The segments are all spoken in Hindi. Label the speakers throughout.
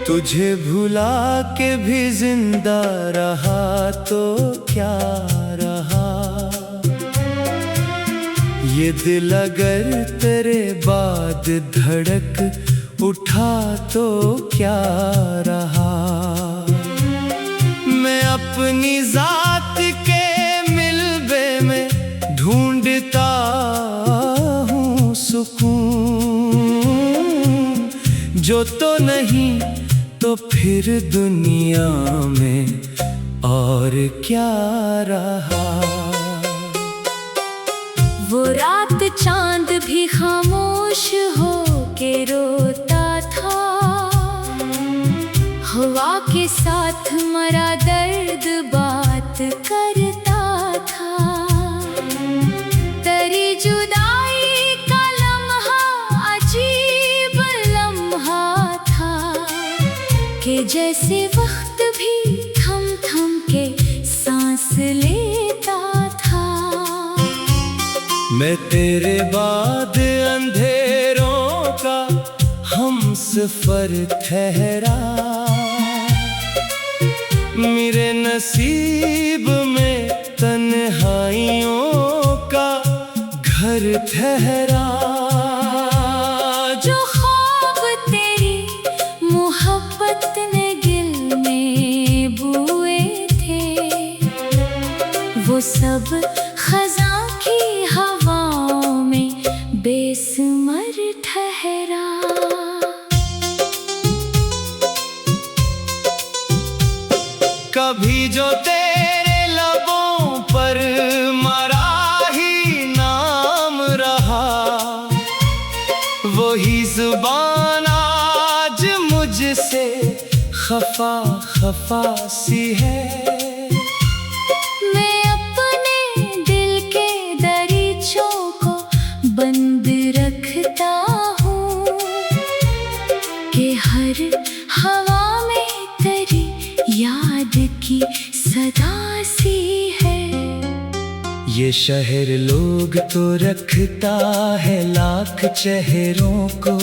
Speaker 1: तुझे भुला के भी जिंदा रहा तो क्या रहा। ये दिल अगर तेरे बाद धड़क उठा तो क्या रहा। मैं अपनी जात के मिलबे में ढूंढता हूँ सुकून, जो तो नहीं तो फिर दुनिया में और क्या रहा।
Speaker 2: वो रात चांद भी खामोश हो के रोता था, हवा के साथ मरा दर्द बात करता था। तेरी जुदाई का लम्हा अजीब लम्हा था, कि जैसे वक्त भी थम थम के सांस लेता था।
Speaker 1: मैं तेरे बाद अंधेरों का हमसफर ठहरा, मेरे नसीब में तन्हाइयों का घर ठहरा।
Speaker 2: जो ख्वाब तेरी मोहब्बत ने दिल में बुए थे, वो सब खज़ां की हवाओं में बेसमर ठहरा।
Speaker 1: कभी जो तेरे लबों पर मरा ही नाम रहा, वही जुबान आज मुझसे खफा खफा सी है।
Speaker 2: मैं अपने दिल के दरीचों को बंद रखता हूँ, कि हर हवा में तेरी याद की सदा सी है।
Speaker 1: ये शहर लोग तो रखता है लाख चेहरों को,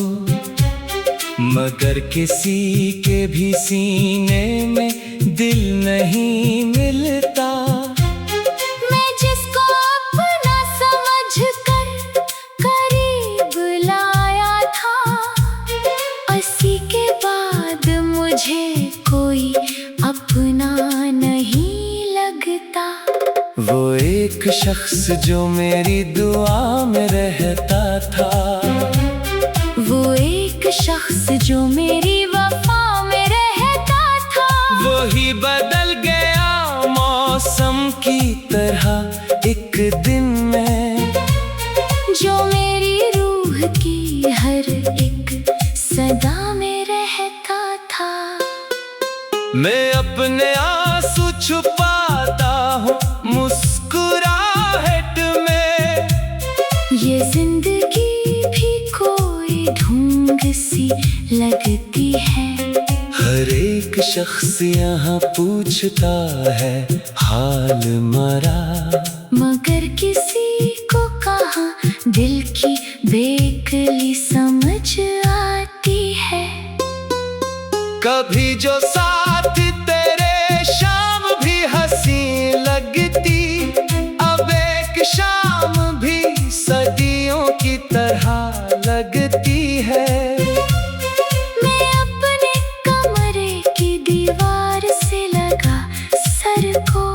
Speaker 1: मगर किसी के भी सीने में दिल नहीं मिलता।
Speaker 2: मैं जिसको अपना समझकर करीब लाया था, उसी के बाद मुझे कोई अपना नहीं लगता।
Speaker 1: वो एक शख्स जो मेरी दुआ में रहता था,
Speaker 2: वो एक शख्स जो मेरी वफा में रहता था,
Speaker 1: वही बदल गया मौसम की तरह एक दिन में।
Speaker 2: जो मेरी रूह की हर एक सदा में रहता था।
Speaker 1: मैं अपने आंसू छुपाता हूँ मुस्कुराहट में,
Speaker 2: ये जिंदगी भी कोई ढूंढ सी लगती है।
Speaker 1: हर एक शख्स यहाँ पूछता है हाल मरा,
Speaker 2: मगर किसी को कहाँ दिल की बेकली समझ आती है।
Speaker 1: कभी जो साथ तेरे शाम भी हंसी लगती, अब एक शाम भी सदियों की तरह लगती है।
Speaker 2: मैं अपने कमरे की दीवार से लगा सर को,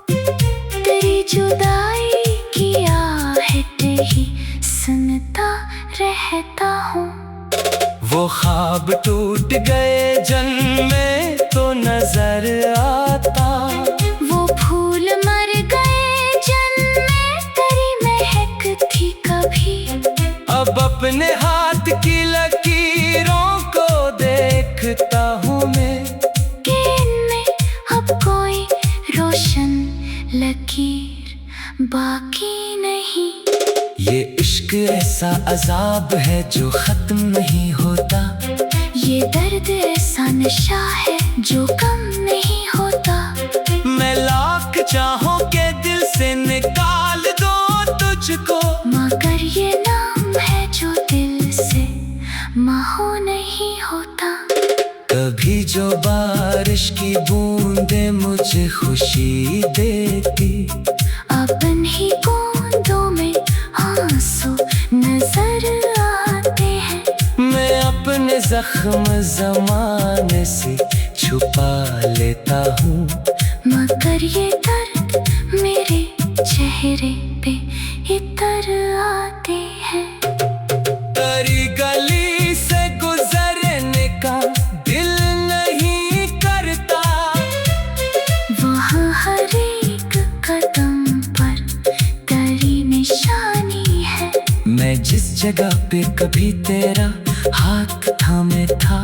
Speaker 2: तेरी जुदाई की आहट ही सुनता रहता हूँ।
Speaker 1: वो ख्वाब टूट गए जन्मे तो नजर आता,
Speaker 2: वो फूल मर गए जन्मे तेरी महक थी कभी।
Speaker 1: अब अपने हाथ की लकीरों को देखता हूँ मैं,
Speaker 2: कि इनमें अब कोई रोशन लकीर बाकी नहीं।
Speaker 1: ये इश्क ऐसा अजाब है जो खत्म नहीं होता,
Speaker 2: ये दर्द ऐसा नशा है जो कम नहीं होता।
Speaker 1: मैं लाख चाहों के दिल से निकाल दो तुझको,
Speaker 2: मगर ये नाम है जो दिल से माहो नहीं होता।
Speaker 1: कभी जो बारिश की बूंदें मुझे खुशी देती,
Speaker 2: अपन ही बूंदों में आंसू नजर आते हैं।
Speaker 1: मैं अपने जख्म जमाने से छुपा लेता हूँ,
Speaker 2: मगर ये दर्द मेरे चेहरे पे इतर आते हैं।
Speaker 1: तेरी गली से गुजरने का दिल नहीं करता,
Speaker 2: वहाँ हर एक कदम पर तेरी निशानी है।
Speaker 1: मैं जिस जगह पे कभी तेरा हाथ थामे था,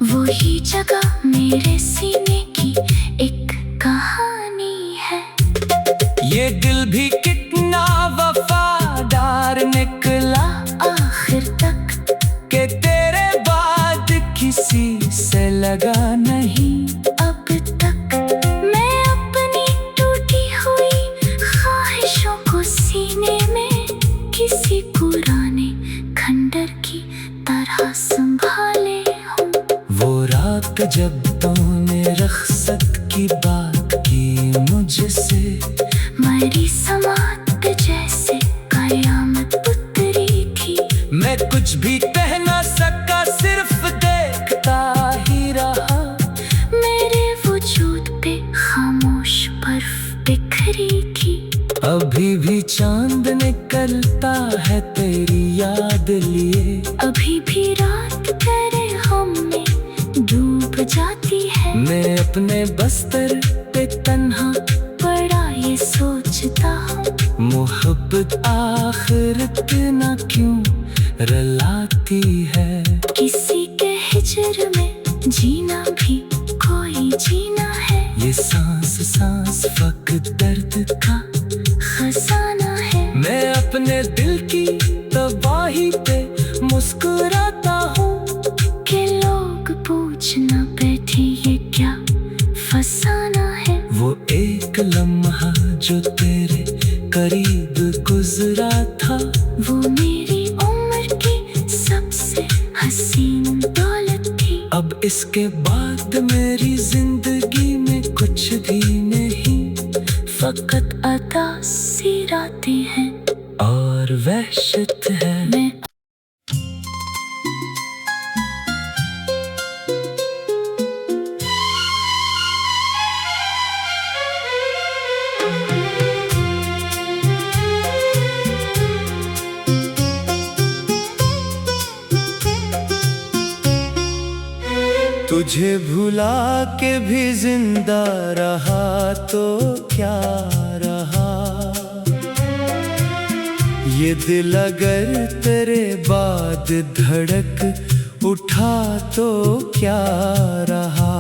Speaker 2: वही जगह मेरे सीने की एक कहानी है।
Speaker 1: ये दिल भी कितना वफादार निकला
Speaker 2: आखिर तक
Speaker 1: कि तेरे बाद किसी से लगा नहीं
Speaker 2: अब तक। मैं अपनी टूटी हुई ख्वाहिशों को सीने में किसी पुराने खंडर की तरह संभाले हूँ।
Speaker 1: वो रात जब तूने रख्सत की बात की मुझसे,
Speaker 2: मरी समात जैसे कयामत उतरी थी।
Speaker 1: मैं कुछ भी कह ना सका, सिर्फ देखता ही रहा।
Speaker 2: मेरे वजूद पे खामोश बर्फ बिखरी थी।
Speaker 1: अभी भी चांद निकलता है तेरी याद लिए,
Speaker 2: अभी भी रात तेरे गम में डूब जाती है।
Speaker 1: मैं अपने बस्तर पे तन्हा
Speaker 2: बड़ा ये सोचता हूँ,
Speaker 1: मोहब्बत आखिर इतना क्यों रुलाती है।
Speaker 2: किसी के हिजर में जीना भी कोई जीना है।
Speaker 1: ये सांस सांस फकत दर्द का
Speaker 2: खजाना है।
Speaker 1: मैं अपने दिल की तबाही पे मुस्कुराता हूँ
Speaker 2: कि लोग पूछना बैठे ये क्या फसाना है।
Speaker 1: वो एक लम्हा जो तेरे करीब गुजरा था,
Speaker 2: वो मेरी उम्र की सबसे हसीन दौलत थी।
Speaker 1: अब इसके बाद मेरी जिंदगी में कुछ भी नहीं,
Speaker 2: फकत अदा सी रातें हैं
Speaker 1: और वहशत है।
Speaker 2: मैं
Speaker 1: तुझे भुला के भी जिंदा रहा तो क्या रहा, ये दिल अगर तेरे बाद धड़क उठा तो क्या रहा।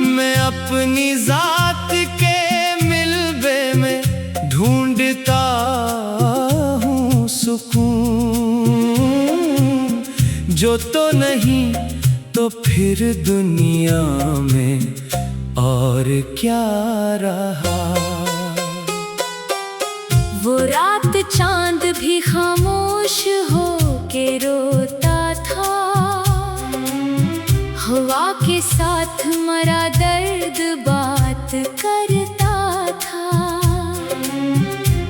Speaker 1: मैं अपनी जात के मिलबे में ढूंढता हूँ सुकून, जो तो नहीं तो फिर दुनिया में और क्या रहा।
Speaker 2: वो रात चांद भी खामोश हो के रोता था, हवा के साथ मरा दर्द बात करता था।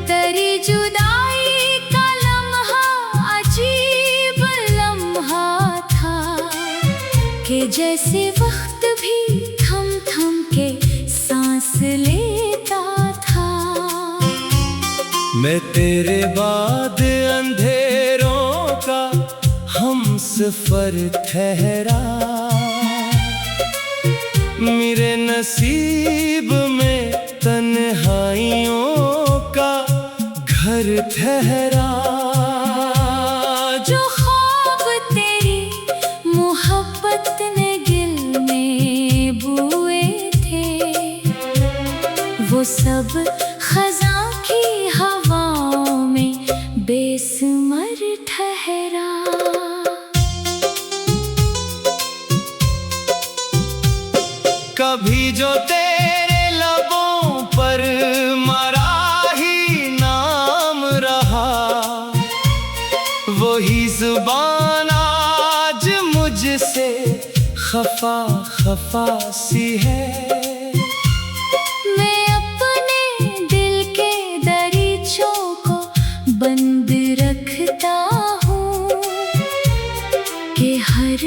Speaker 2: तेरी जुदाई का लम्हा अजीब लम्हा था, कि जैसे वक्त भी थम थम के सांस लेता था।
Speaker 1: मैं तेरे बाद अंधेरों का हम सफर ठहरा, मेरे नसीब में तन्हाइयों का घर ठहरा।
Speaker 2: जो ख्वाब तेरी मोहब्बत ने दिल में बुए थे, वो सब खज़ां की हवाओं में बेसुमर ठहरा।
Speaker 1: कभी जो तेरे लबों पर मरा ही नाम रहा, वही जुबान आज मुझसे खफा खफा सी है।
Speaker 2: मैं अपने दिल के दरीचों को बंद रखता हूँ कि हर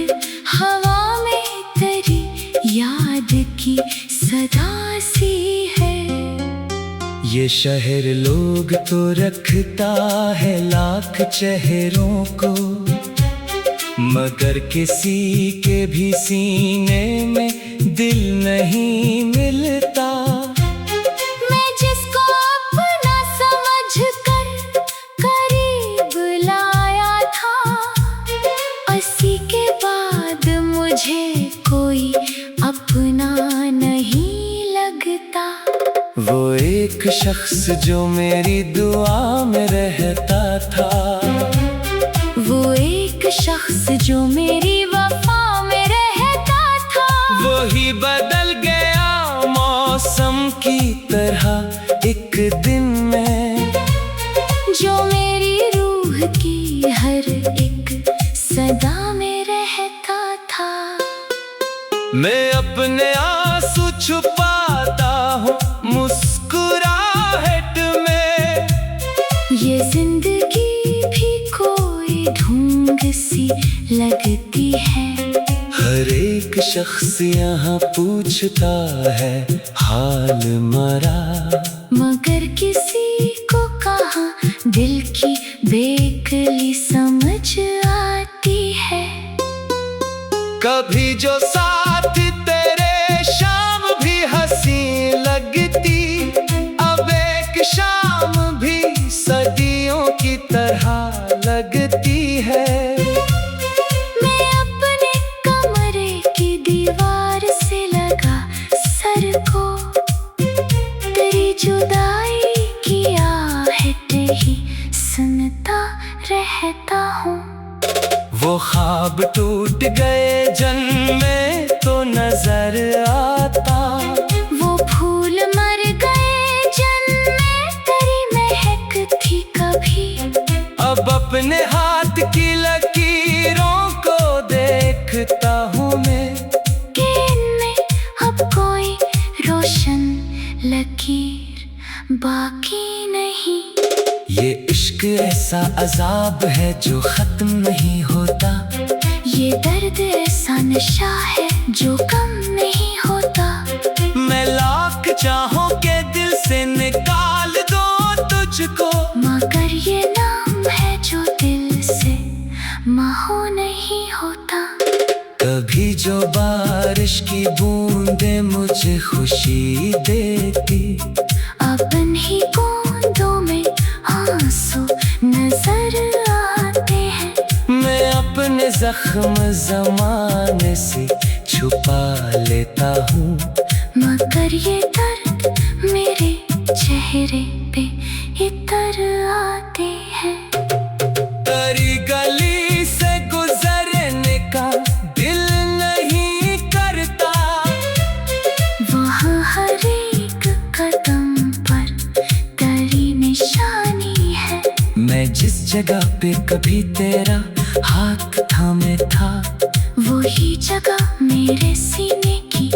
Speaker 2: हवा में तेरी याद की सदा सी है।
Speaker 1: ये शहर लोग तो रखता है लाख चेहरों को, मगर किसी के भी सीने में दिल नहीं मिलता।
Speaker 2: मैं जिसको अपना समझकर करीब लाया था, उसी के बाद मुझे कोई अपना नहीं लगता।
Speaker 1: वो एक शख्स जो मेरी दुआ में रहता था,
Speaker 2: वो एक शख्स जो मेरी वफा में रहता था,
Speaker 1: वही बदल गया मौसम की तरह एक दिन में।
Speaker 2: जो मेरी रूह की हर एक सदा में रहता था।
Speaker 1: मैं अपने आंसू छुपाता हूँ मुस्कुराहट में।
Speaker 2: ये जिंदगी भी कोई ढूंढ सी लगती है।
Speaker 1: हर एक शख्स यहाँ पूछता है हाल मरा,
Speaker 2: मगर किसी को कहाँ दिल की बेकली समझ आती है।
Speaker 1: कभी जो साथ तेरे शाम भी हंसी लगती, अब एक शाम भी सदियों की तरह लगती है।
Speaker 2: मैं अपने कमरे की दीवार से लगा सर को तेरी जुदाई की आहट ही सुनता रहता हूँ।
Speaker 1: वो ख्वाब टूट गए जन्मे तो नजर आता,
Speaker 2: वो फूल मर गए जन्मे तेरी महक थी कभी।
Speaker 1: अब अपने हाथ की लकीरों को देखता हूँ मैं,
Speaker 2: कि इनमें अब कोई रोशन लकीर बाकी नहीं।
Speaker 1: ये इश्क ऐसा अजाब है जो खत्म नहीं होता।
Speaker 2: ये दर्द ऐसा नशा है जो कम नहीं होता।
Speaker 1: मैं लाख चाहों के दिल से निकाल दूं तुझको,
Speaker 2: मगर ये नाम है जो दिल से महू नहीं होता।
Speaker 1: कभी जो बारिश की बूंदें मुझे खुशी देती,
Speaker 2: अपन ही बूंदों में आंसू नजर आते हैं।
Speaker 1: मैं अपने जख्म ज़माने से छुपा लेता हूँ,
Speaker 2: मगर ये दर्द मेरे चेहरे पे इतर आते हैं।
Speaker 1: तेरी गली से गुजरने का दिल नहीं करता,
Speaker 2: वहाँ हर एक कदम पर तेरी निशानी है।
Speaker 1: मैं जिस जगह पे कभी तेरा हाथ थामे था,
Speaker 2: वही जगह मेरे सीने की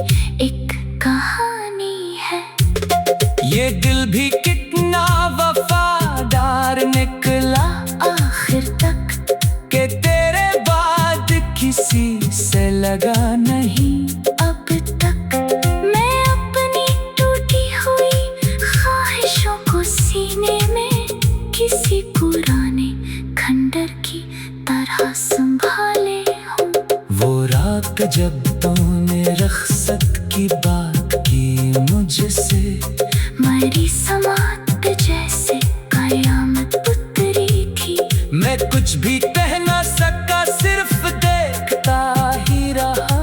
Speaker 2: एक कहानी है।
Speaker 1: ये दिल भी कितना वफादार निकला
Speaker 2: आखिर तक
Speaker 1: कि तेरे बाद किसी से लगा नहीं
Speaker 2: अब तक। मैं अपनी टूटी हुई ख्वाहिशों को सीने में किसी पुराने खंडर की तरह संभाले हूँ।
Speaker 1: वो रात जब तूने रख्सत की बात की मुझसे,
Speaker 2: मरी समात जैसे कयामत उतरी थी।
Speaker 1: मैं कुछ भी कह ना सका, सिर्फ देखता ही रहा।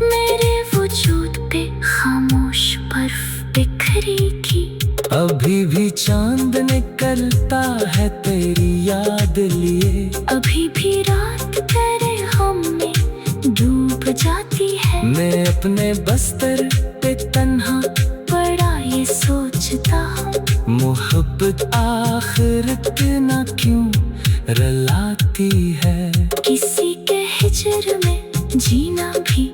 Speaker 2: मेरे वजूद पे खामोश बर्फ बिखरी थी।
Speaker 1: अभी भी चांद निकलता है तेरी याद लिए,
Speaker 2: अभी भी रात तेरे गम में डूब जाती है।
Speaker 1: मैं अपने बस्तर पे तन्हा
Speaker 2: बड़ा ये सोचता हूँ,
Speaker 1: मोहब्बत आखिर इतना क्यों रलाती है।
Speaker 2: किसी के हिजर में जीना भी